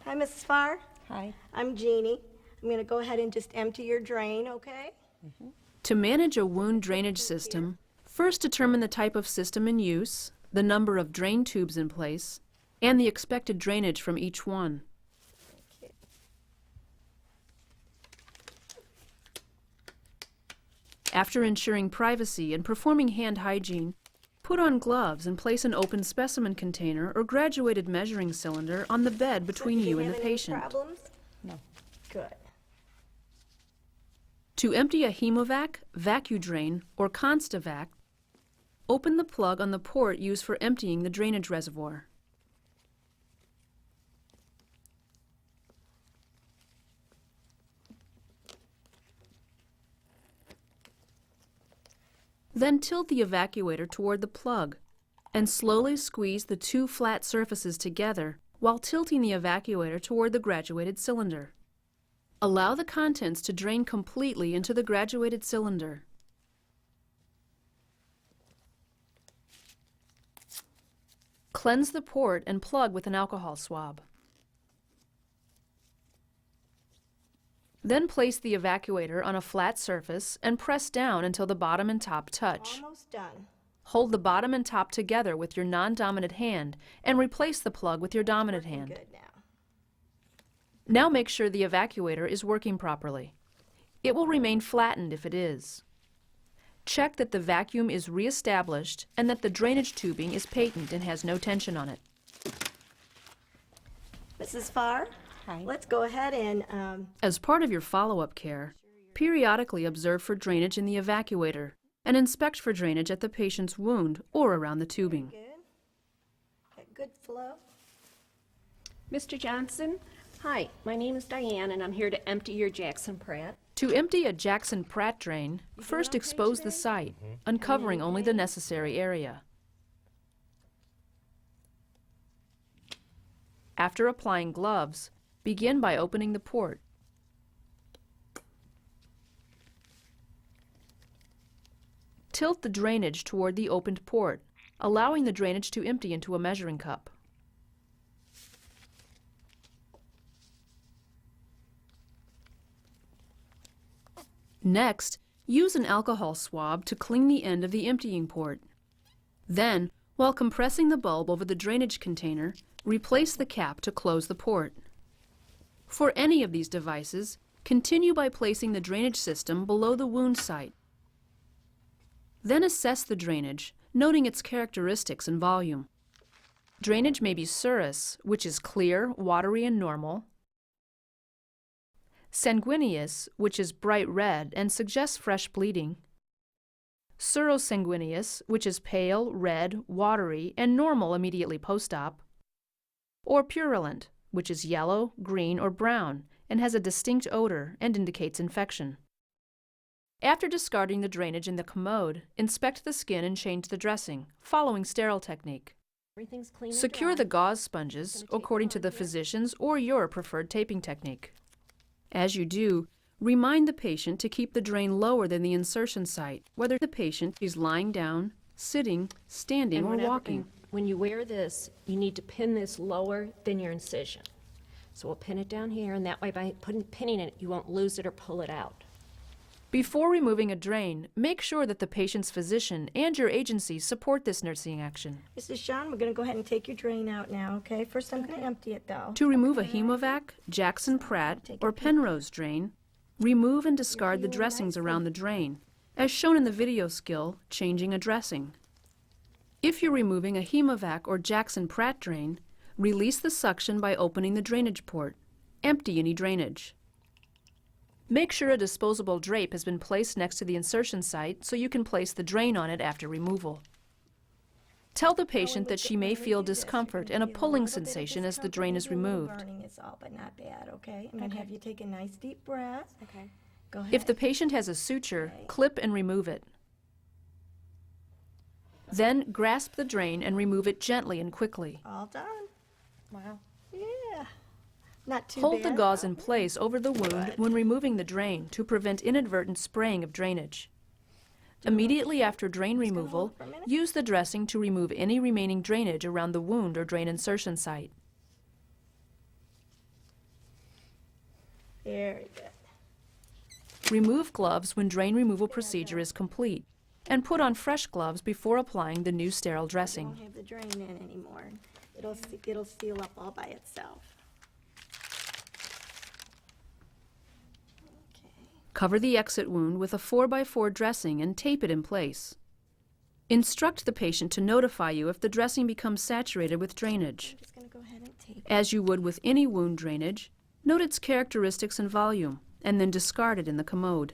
Hi, Mrs. Farr. Hi. I'm Jeannie. I'm going to go ahead and just empty your drain, okay? To manage a wound drainage system, first determine the type of system in use, the number of drain tubes in place, and the expected drainage from each one. Okay. After ensuring privacy and performing hand hygiene, put on gloves and place an open specimen container or graduated measuring cylinder on the bed between you and the patient. Problems? No. Good. To empty a Hemovac, VacuDrain, or ConstaVac, open the plug on the port used for emptying the drainage reservoir. Then tilt the evacuator toward the plug and slowly squeeze the two flat surfaces together while tilting the evacuator toward the graduated cylinder. Allow the contents to drain completely into the graduated cylinder. Cleanse the port and plug with an alcohol swab. Then place the evacuator on a flat surface and press down until the bottom and top touch. Almost done. Hold the bottom and top together with your non-dominant hand and replace the plug with your dominant hand. Good now. Now make sure the evacuator is working properly. It will remain flattened if it is. Check that the vacuum is re-established and that the drainage tubing is patent and has no tension on it. Mrs. Farr? Hi. Let's go ahead and, As part of your follow-up care, periodically observe for drainage in the evacuator and inspect for drainage at the patient's wound or around the tubing. good. Get good flow. Mr. Johnson, hi, my name is Diane and I'm here to empty your Jackson Pratt. To empty a Jackson Pratt drain, first expose the site, uncovering only the necessary area. After applying gloves, begin by opening the port. Tilt the drainage toward the opened port, allowing the drainage to empty into a measuring cup. Next, use an alcohol swab to clean the end of the emptying port. Then, while compressing the bulb over the drainage container, replace the cap to close the port. For any of these devices, continue by placing the drainage system below the wound site. Then assess the drainage, noting its characteristics and volume. Drainage may be serous, which is clear, watery, and normal. Sanguineous, which is bright red and suggests fresh bleeding. Serosanguineous, which is pale, red, watery, and normal immediately post-op. Or purulent, which is yellow, green, or brown, and has a distinct odor and indicates infection. After discarding the drainage in the commode, inspect the skin and change the dressing, following sterile technique. Everything's clean and Secure dry. the gauze sponges according to the physician's or your preferred taping technique. As you do, remind the patient to keep the drain lower than the insertion site, whether the patient is lying down, sitting, standing, or walking. When you wear this, you need to pin this lower than your incision. So we'll pin it down here, and that way by pinning it, you won't lose it or pull it out. Before removing a drain, make sure that the patient's physician and your agency support this nursing action. Mrs. Shawn, we're going to go ahead and take your drain out now, okay? First, I'm going to empty it, though. To remove a Hemovac, Jackson Pratt, or Penrose drain, remove and discard the dressings around the drain, as shown in the video skill, Changing a Dressing. If you're removing a Hemovac or Jackson Pratt drain, release the suction by opening the drainage port. Empty any drainage. Make sure a disposable drape has been placed next to the insertion site so you can place the drain on it after removal. Tell the patient that she may feel discomfort and a pulling sensation as the drain is removed. Burning is all, but not bad, okay? I'm going to have you take a nice deep breath. Okay. Go ahead. If the patient has a suture, clip and remove it. Then grasp the drain and remove it gently and quickly. All done. Wow. Yeah. Not too Hold the bad. gauze in place over the wound when removing the drain to prevent inadvertent spraying of drainage. Immediately after drain removal, use the dressing to remove any remaining drainage around the wound or drain insertion site. Very good. Remove gloves when drain removal procedure is complete, and put on fresh gloves before applying the new sterile You dressing. won't have the drain in anymore. It'll seal up all by itself. Okay. Cover the exit wound with a 4x4 dressing and tape it in place. Instruct the patient to notify you if the dressing becomes saturated with drainage. I'm just going to go ahead and tape. As you would with any wound drainage, note its characteristics and volume, and then discard it in the commode.